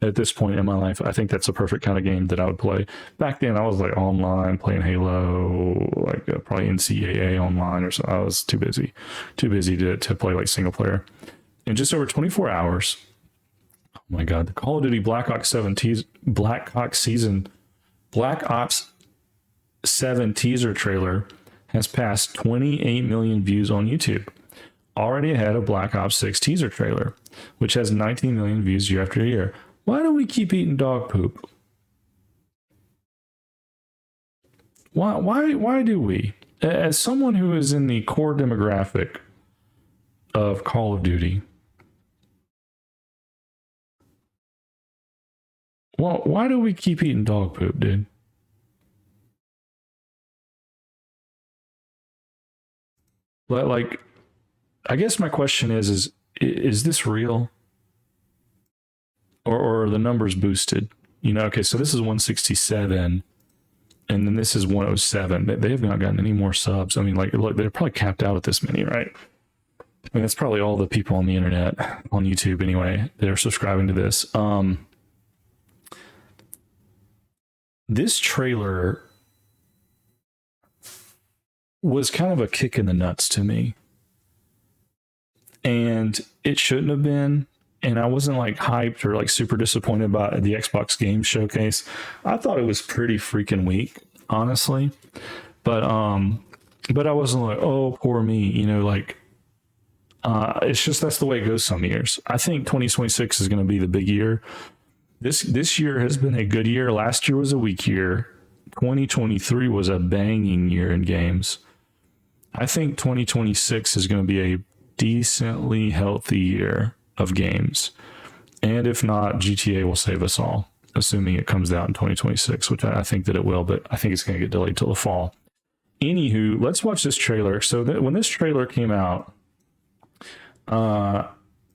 at this point in my life, I think that's a perfect kind of game that I would play. Back then, I was like online playing Halo, like probably NCAA online or so. I was too busy to play like single player. In just over 24 hours, oh my God, the Call of Duty Black Ops 7 teaser trailer has passed 28 million views on YouTube, already ahead of Black Ops 6 teaser trailer, which has 19 million views year after year. Why do we keep eating dog poop? Why do we? As someone who is in the core demographic of Call of Duty, well, why do we keep eating dog poop, dude? Like, I guess my question is this real? Or are the numbers boosted? You know, okay, so this is 167, and then this is 107. They have not gotten any more subs. I mean, like, look, they're probably capped out at this many, right? I mean, that's probably all the people on the internet, on YouTube anyway, that are subscribing to this. This trailer was kind of a kick in the nuts to me. And it shouldn't have been. And I wasn't like hyped or like super disappointed about the Xbox Game Showcase. I thought it was pretty freaking weak, honestly. But I wasn't like, oh, poor me, you know, like it's just that's the way it goes some years. I think 2026 is going to be the big year. This year has been a good year. Last year was a weak year. 2023 was a banging year in games. I think 2026 is going to be a decently healthy year of games. And if not, GTA will save us all, assuming it comes out in 2026, which I think that it will, but I think it's going to get delayed till the fall. Anywho, let's watch this trailer. So when this trailer came out,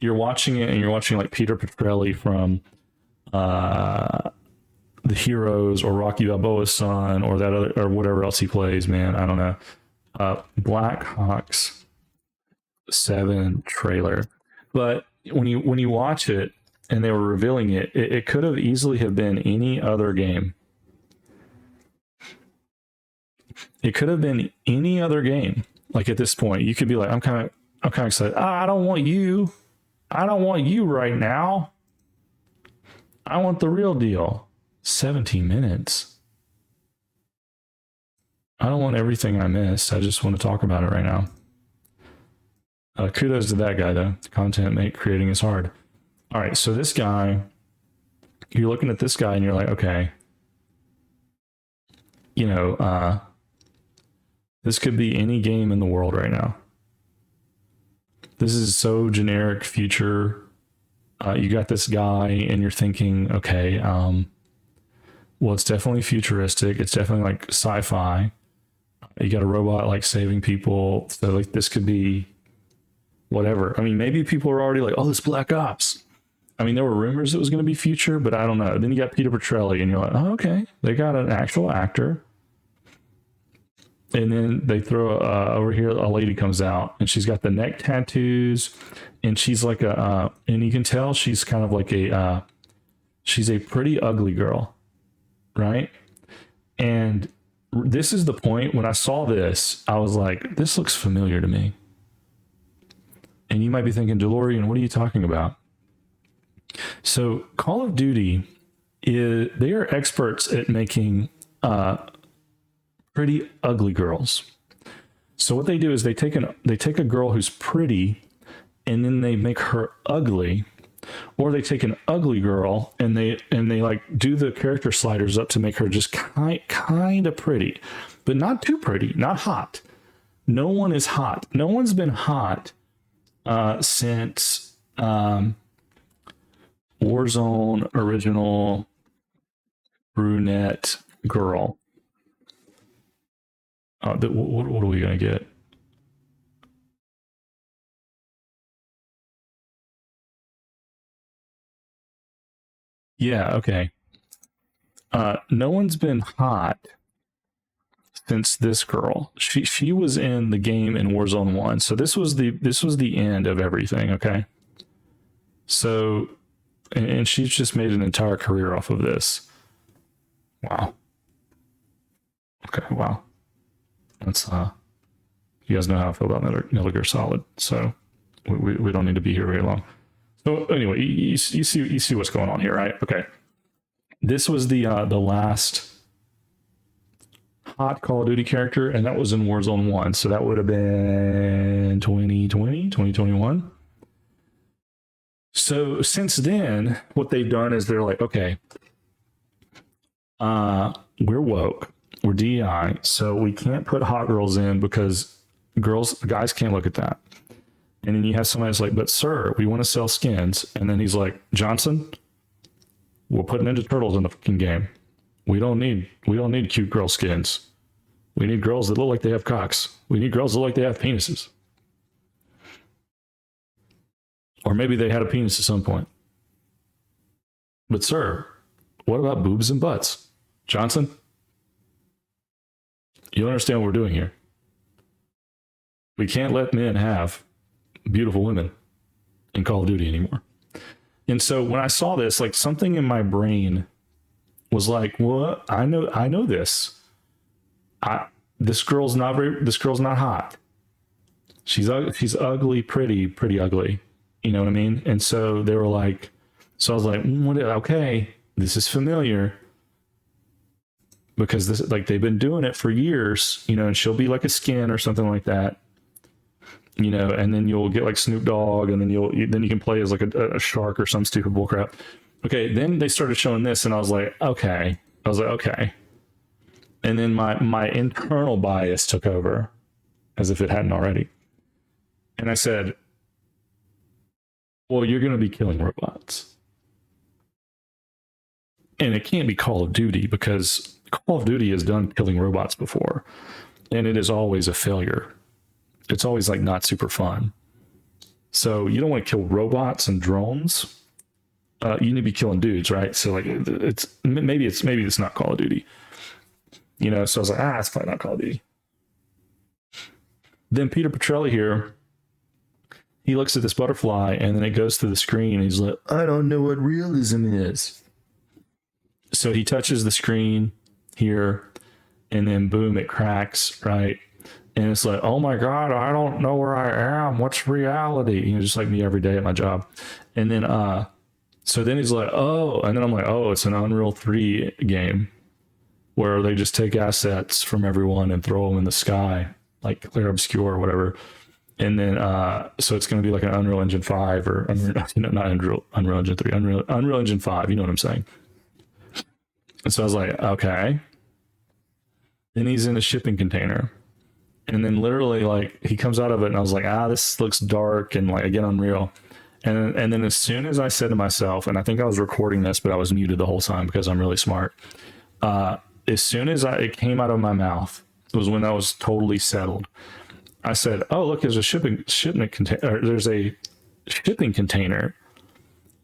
you're watching it and you're watching like Peter Petrelli from The Heroes or Rocky Balboa's son or that other, or whatever else he plays, man. I don't know. Black Ops 7 trailer. But when you watch it and they were revealing it, it could have easily have been any other game. It could have been any other game. Like at this point, you could be like, I'm kind of excited. I don't want you. I don't want you right now. I want the real deal. 17 minutes. I don't want everything I missed. I just want to talk about it right now. Kudos to that guy, though. Content creating is hard. All right, so this guy, you're looking at this guy and you're like, okay, you know, this could be any game in the world right now. This is so generic future. You got this guy and you're thinking, okay, well, it's definitely futuristic. It's definitely like sci-fi. You got a robot like saving people. So like this could be whatever. I mean, maybe people are already like, oh, this Black Ops. I mean, there were rumors it was going to be future, but I don't know. Then you got Peter Petrelli and you're like, oh, okay. They got an actual actor. And then they throw over here, a lady comes out and she's got the neck tattoos and she's like and you can tell she's kind of like she's a pretty ugly girl, right? And this is the point when I saw this, I was like, this looks familiar to me. And you might be thinking, Dalorrian, what are you talking about? So Call of Duty, they are experts at making pretty ugly girls. So what they do is they take a girl who's pretty and then they make her ugly, or they take an ugly girl and they like do the character sliders up to make her just kind of pretty, but not too pretty, not hot. No one is hot. No one's been hot since Warzone original brunette girl. What are we gonna get? Yeah, okay. No one's been hot since this girl. She was in the game in Warzone 1. So this was the end of everything, okay? So and she's just made an entire career off of this. Wow. Okay. Wow. That's you guys know how I feel about Metal Gear Solid, so we don't need to be here very long. So anyway, you see what's going on here, right? Okay. This was the last hot Call of Duty character, and that was in Warzone 1. So that would have been 2021. So since then, what they've done is they're like, okay, we're woke, we're DEI, so we can't put hot girls in because guys can't look at that. And then you have somebody that's like, but sir, we want to sell skins. And then he's like, Johnson, we're putting Ninja Turtles in the fucking game. We don't need cute girl skins. We need girls that look like they have cocks. We need girls that look like they have penises. Or maybe they had a penis at some point. But sir, what about boobs and butts? Johnson, you don't understand what we're doing here. We can't let men have beautiful women in Call of Duty anymore. And so when I saw this, like something in my brain was like, well, I know this. This girl's not hot. She's ugly, pretty ugly. You know what I mean? And so they were like, so I was like, okay, this is familiar. Because this, like, they've been doing it for years, you know, and she'll be like a skin or something like that, you know, and then you'll get like Snoop Dogg, and then you can play as like a shark or some stupid bullcrap. Okay, then they started showing this, and I was like, okay. And then my internal bias took over, as if it hadn't already. And I said, well, you're going to be killing robots. And it can't be Call of Duty, because Call of Duty has done killing robots before, and it is always a failure. It's always like not super fun. So you don't want to kill robots and drones. You need to be killing dudes, right? So like maybe it's not Call of Duty, you know. So I was like, it's probably not Call of Duty. Then Peter Petrelli here, he looks at this butterfly, and then it goes through the screen, and he's like, I don't know what realism is. So he touches the screen here, and then boom, it cracks, right? And it's like, oh my God, I don't know where I am. What's reality? You know, just like me every day at my job. And then, so then he's like, oh, and then I'm like, oh, it's an Unreal 3 game where they just take assets from everyone and throw them in the sky, like Clair Obscure or whatever. And then, so it's going to be like an Unreal Engine 5 or not Unreal Engine 3, Unreal Engine 5. You know what I'm saying? And so I was like, okay. Then he's in a shipping container. And then literally, like, he comes out of it, and I was like, this looks dark and, like, again, unreal. And then as soon as I said to myself, and I think I was recording this, but I was muted the whole time because I'm really smart. As soon as it came out of my mouth, it was when I was totally settled. I said, oh, look, there's a shipping container. There's a shipping container.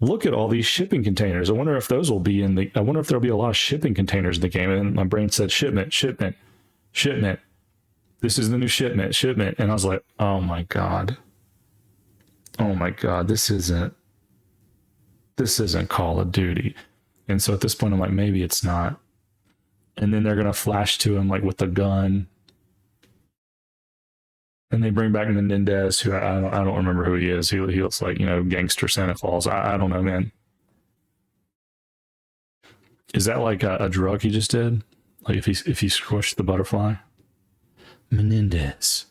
Look at all these shipping containers. I wonder if those will be I wonder if there'll be a lot of shipping containers in the game. And my brain said, shipment. This is the new shipment. And I was like, oh my God, this isn't Call of Duty. And so at this point, I'm like, maybe it's not. And then they're going to flash to him like with a gun. And they bring back Menendez, who I don't remember who he is. He looks like, you know, gangster Santa Claus. I don't know, man. Is that like a drug he just did? Like if he squished the butterfly? Menendez.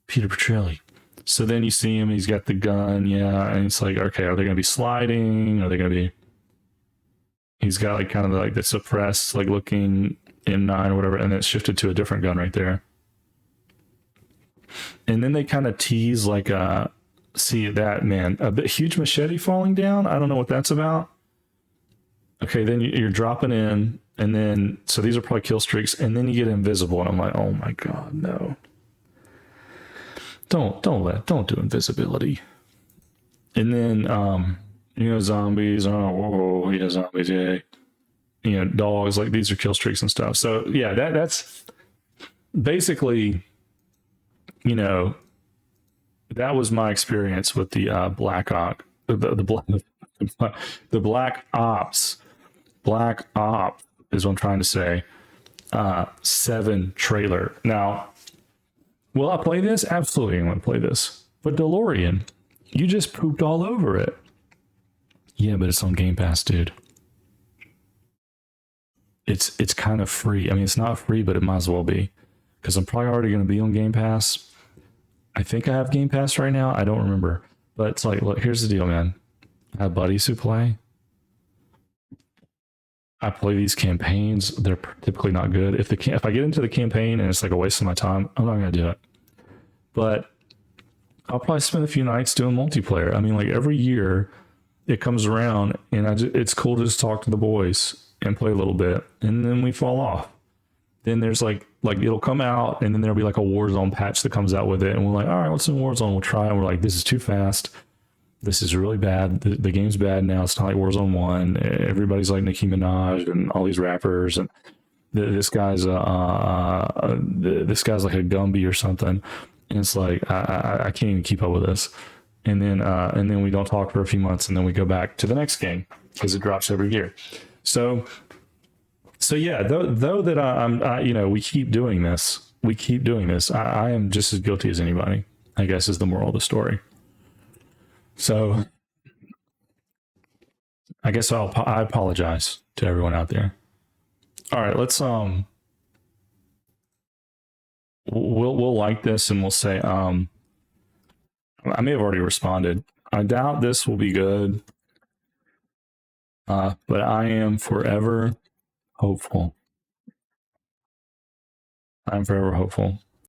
Peter Petrelli. So then you see him, he's got the gun, yeah, and it's like, okay, are they going to be sliding? Are they going to be... He's got like kind of like the suppressed, like looking M9 or whatever, and then it's shifted to a different gun right there. And then they kind of tease like see that, man, a bit huge machete falling down. I don't know what that's about. Okay, then you're dropping in, and then so these are probably kill streaks, and then you get invisible, and I'm like, oh my God, no. Don't do invisibility. And then you know, zombies, oh yeah, zombies, yeah. You know, dogs, like these are kill streaks and stuff. So yeah, that's basically, you know, that was my experience with the Black Ops, the The Black Ops is what I'm trying to say. 7 trailer. Now, will I play this? Absolutely, I'm going to play this. But Dalorrian, you just pooped all over it. Yeah, but it's on Game Pass, dude. It's kind of free. I mean, it's not free, but it might as well be because I'm probably already going to be on Game Pass. I think I have Game Pass right now. I don't remember, but it's like, look, here's the deal, man. I have buddies who play. I play these campaigns. They're typically not good. If I get into the campaign and it's like a waste of my time, I'm not going to do it. But I'll probably spend a few nights doing multiplayer. I mean, like every year it comes around, and it's cool to just talk to the boys and play a little bit, and then we fall off. Then there's like it'll come out, and then there'll be like a Warzone patch that comes out with it, and we're like, all right, what's in Warzone? We'll try, and we're like, this is too fast. This is really bad. The game's bad now. It's not like Warzone 1. Everybody's like Nicki Minaj and all these rappers, and this guy's this guy's like a Gumby or something, and it's like I can't even keep up with this. And then we don't talk for a few months, and then we go back to the next game because it drops every year. So yeah, though that we keep doing this. We keep doing this. I am just as guilty as anybody, I guess, is the moral of the story. So I guess I apologize to everyone out there. All right, let's we'll like this, and we'll say I may have already responded. I doubt this will be good, but I am forever hopeful. I'm forever hopeful.